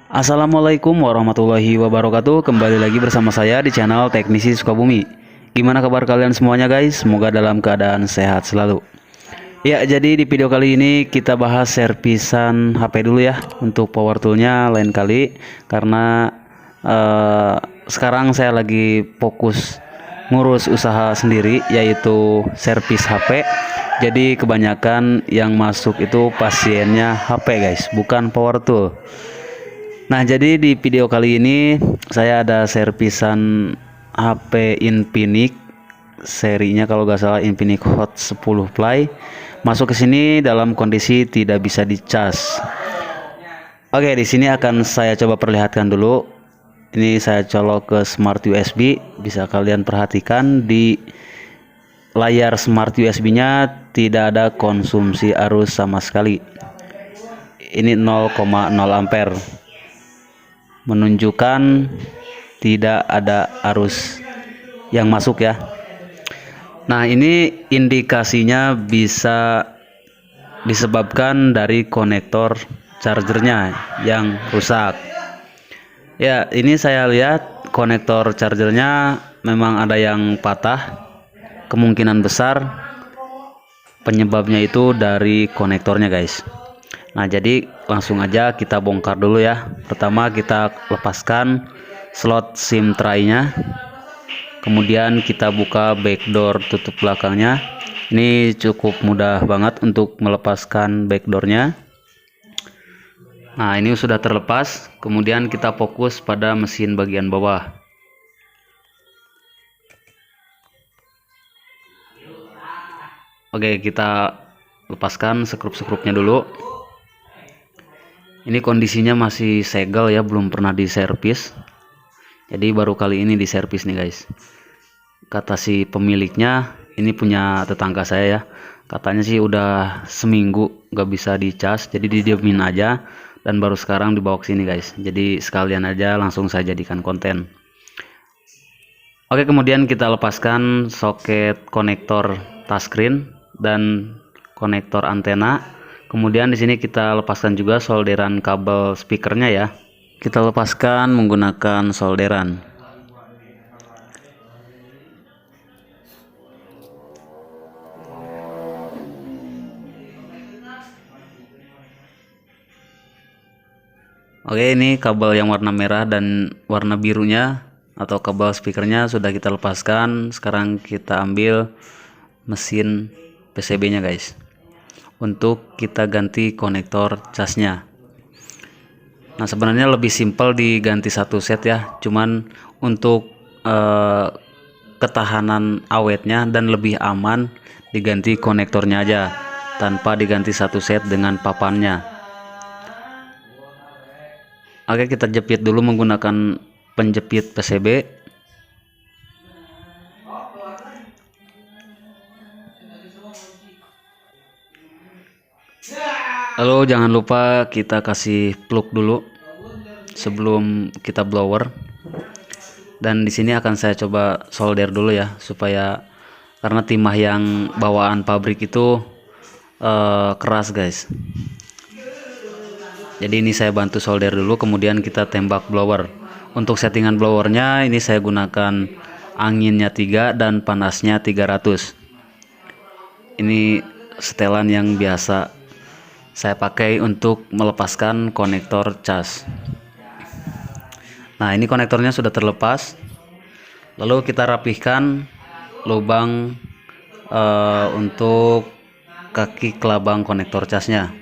Assalamualaikum warahmatullahi wabarakatuh. Kembali lagi bersama saya di channel Teknisi Sukabumi. Gimana kabar kalian semuanya guys? Semoga dalam keadaan sehat selalu. Ya, jadi di video kali ini kita bahas servisan HP dulu ya. Untuk power toolnya lain kali, karena sekarang saya lagi fokus ngurus usaha sendiri, yaitu servis HP. Jadi kebanyakan yang masuk itu pasiennya HP guys, bukan power tool. Nah, jadi di video kali ini saya ada servisan HP Infinix, serinya kalau nggak salah Infinix Hot 10 Play. Masuk ke sini dalam kondisi tidak bisa dicas. Oke, di sini akan saya coba perlihatkan dulu. Ini saya colok ke smart USB. Bisa kalian perhatikan di layar smart USB-nya tidak ada konsumsi arus sama sekali. Ini 0,0 ampere. Menunjukkan tidak ada arus yang masuk ya. Nah, ini indikasinya bisa disebabkan dari konektor chargernya yang rusak. Ya, ini saya lihat konektor chargernya memang ada yang patah. Kemungkinan besar penyebabnya itu dari konektornya guys. Nah, jadi langsung aja kita bongkar dulu ya. Pertama kita lepaskan slot SIM tray-nya. Kemudian kita buka backdoor tutup belakangnya. Ini cukup mudah banget untuk melepaskan backdoornya. Nah, ini sudah terlepas. Kemudian kita fokus pada mesin bagian bawah. Oke, kita lepaskan sekrup-sekrupnya dulu. Ini kondisinya masih segel ya, belum pernah diservis. Jadi baru kali ini diservis nih guys. Kata si pemiliknya, ini punya tetangga saya ya. Katanya sih udah seminggu gak bisa dicas, jadi didiemin aja. Dan baru sekarang dibawa ke sini guys. Jadi sekalian aja langsung saya jadikan konten. Oke, kemudian kita lepaskan soket konektor touchscreen dan konektor antena. Kemudian di sini kita lepaskan juga solderan kabel speakernya ya. Kita lepaskan menggunakan solderan. Oke, ini kabel yang warna merah dan warna birunya atau kabel speakernya sudah kita lepaskan. Sekarang kita ambil mesin PCB-nya guys, untuk kita ganti konektor casnya. Nah, sebenarnya lebih simpel diganti satu set ya, cuman untuk ketahanan awetnya dan lebih aman diganti konektornya aja tanpa diganti satu set dengan papannya. Oke, kita jepit dulu menggunakan penjepit PCB. Lalu jangan lupa kita kasih plug dulu sebelum kita blower. Dan di sini akan saya coba solder dulu ya, supaya karena timah yang bawaan pabrik itu keras guys. Jadi ini saya bantu solder dulu, kemudian kita tembak blower. Untuk settingan blowernya ini saya gunakan anginnya 3 dan panasnya 300. Ini setelan yang biasa saya pakai untuk melepaskan konektor cas. Nah, ini konektornya sudah terlepas. Lalu kita rapihkan lubang untuk kaki kelabang konektor casnya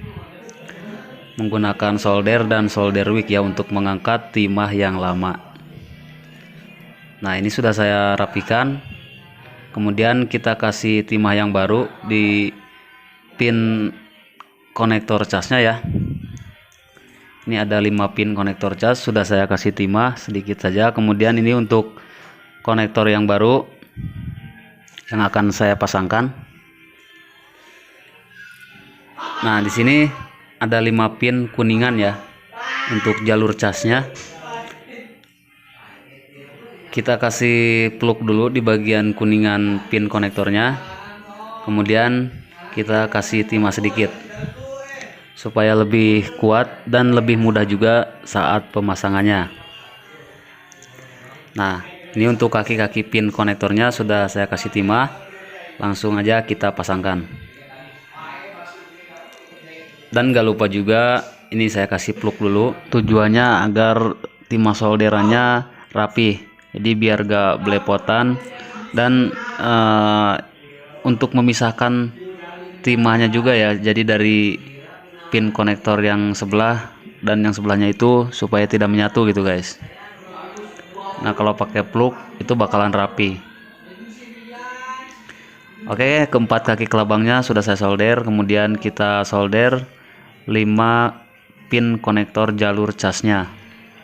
menggunakan solder dan solder wick ya, untuk mengangkat timah yang lama. Nah, ini sudah saya rapikan. Kemudian kita kasih timah yang baru di pin konektor casnya ya. Ini ada 5 pin konektor cas, sudah saya kasih timah sedikit saja. Kemudian ini untuk konektor yang baru yang akan saya pasangkan. Nah, di sini ada 5 pin kuningan ya untuk jalur casnya. Kita kasih plug dulu di bagian kuningan pin konektornya. Kemudian kita kasih timah sedikit. supaya lebih kuat dan lebih mudah juga saat pemasangannya. Nah, ini untuk kaki-kaki pin konektornya sudah saya kasih timah, langsung aja kita pasangkan. Dan gak lupa juga ini saya kasih plug dulu, tujuannya agar timah solderannya rapi, jadi biar gak belepotan. Dan untuk memisahkan timahnya juga ya, jadi dari pin konektor yang sebelah dan yang sebelahnya itu supaya tidak menyatu gitu guys. Nah, kalau pakai plug itu bakalan rapi. Oke, keempat kaki kelabangnya sudah saya solder, kemudian kita solder 5 pin konektor jalur casnya.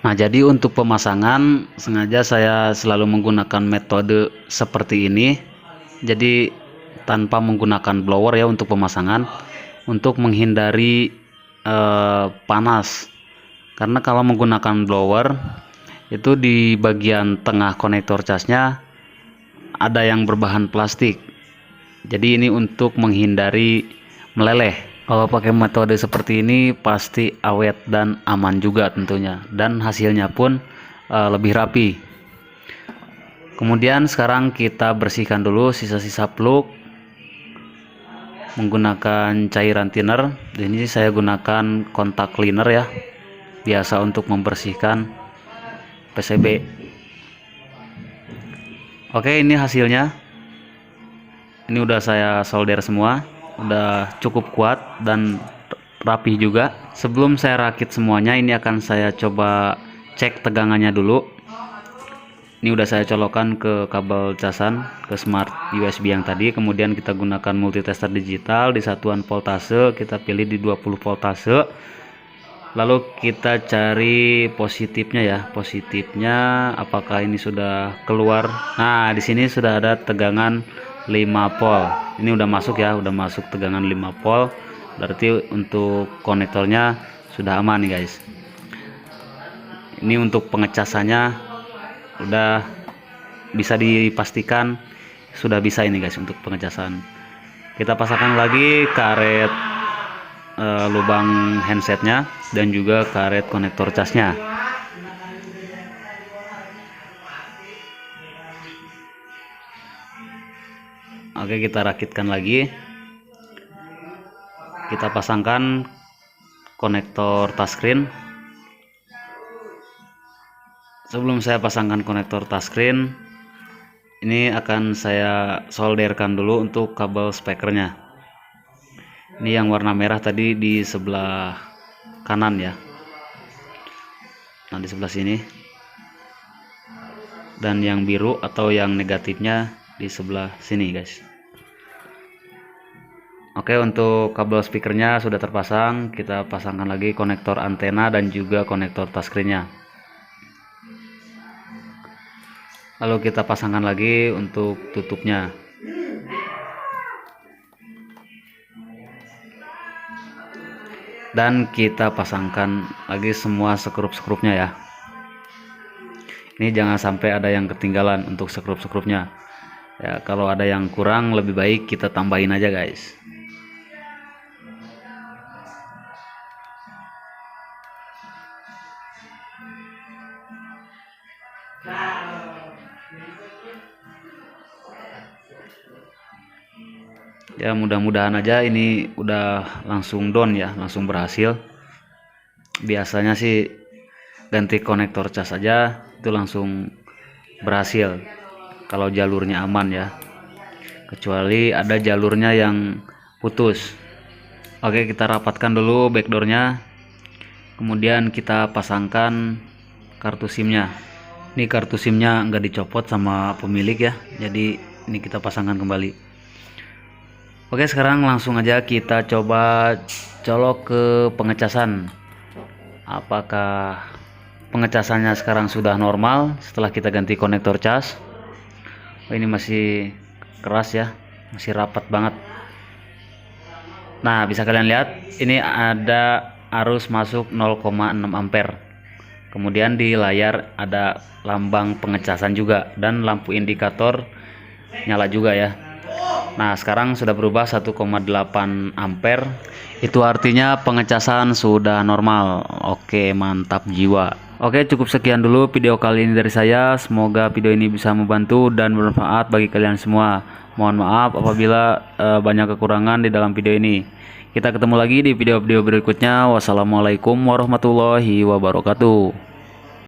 Nah, jadi untuk pemasangan sengaja saya selalu menggunakan metode seperti ini, jadi tanpa menggunakan blower ya untuk pemasangan, untuk menghindari panas. Karena kalau menggunakan blower itu di bagian tengah konektor casnya ada yang berbahan plastik, jadi ini untuk menghindari meleleh. Kalau pakai metode seperti ini pasti awet dan aman juga tentunya, dan hasilnya pun lebih rapi. Kemudian sekarang kita bersihkan dulu sisa-sisa plug menggunakan cairan thinner. Ini saya gunakan kontak cleaner ya, biasa untuk membersihkan PCB. Oke, ini hasilnya. Ini udah saya solder semua, udah cukup kuat dan rapi juga. Sebelum saya rakit semuanya, ini akan saya coba cek tegangannya dulu. Ini udah saya colokkan ke kabel casan, ke smart USB yang tadi. Kemudian kita gunakan multitester digital di satuan voltase, kita pilih di 20 voltase. Lalu kita cari positifnya ya, positifnya apakah ini sudah keluar. Nah, di sini sudah ada tegangan 5 volt. Ini udah masuk ya, udah masuk tegangan 5 volt. Berarti untuk konektornya sudah aman nih guys. Ini untuk pengecasannya udah bisa dipastikan sudah bisa ini guys untuk pengecasan. Kita pasangkan lagi karet lubang handsetnya dan juga karet konektor casnya. Oke, kita rakitkan lagi. Kita pasangkan konektor touchscreen. Sebelum saya pasangkan konektor touchscreen, ini akan saya solderkan dulu untuk kabel speakernya. Ini yang warna merah tadi di sebelah kanan ya. Nah, di sebelah sini. Dan yang biru atau yang negatifnya di sebelah sini guys. Oke, untuk kabel speakernya sudah terpasang. Kita pasangkan lagi konektor antena dan juga konektor touchscreennya. Lalu kita pasangkan lagi untuk tutupnya. Dan kita pasangkan lagi semua sekrup-sekrupnya ya. Ini jangan sampai ada yang ketinggalan untuk sekrup-sekrupnya ya. Kalau ada yang kurang lebih baik kita tambahin aja guys. Ya, mudah-mudahan aja ini udah langsung down ya, langsung berhasil. Biasanya sih ganti konektor cas aja itu langsung berhasil kalau jalurnya aman ya, kecuali ada jalurnya yang putus. Oke, kita rapatkan dulu backdoornya, kemudian kita pasangkan kartu SIM-nya. Ini kartu SIM-nya nggak dicopot sama pemilik ya, jadi ini kita pasangkan kembali. Oke, sekarang langsung aja kita coba colok ke pengecasan. Apakah pengecasannya sekarang sudah normal setelah kita ganti konektor cas? Oh, ini masih keras ya, masih rapat banget. Nah, bisa kalian lihat ini ada arus masuk 0,6 ampere. Kemudian di layar ada lambang pengecasan juga dan lampu indikator nyala juga ya. Nah, sekarang sudah berubah 1,8 ampere. Itu artinya pengecasan sudah normal. Oke, mantap jiwa. Oke, cukup sekian dulu video kali ini dari saya. Semoga video ini bisa membantu dan bermanfaat bagi kalian semua. Mohon maaf apabila banyak kekurangan di dalam video ini. Kita ketemu lagi di video-video berikutnya. Wassalamualaikum warahmatullahi wabarakatuh.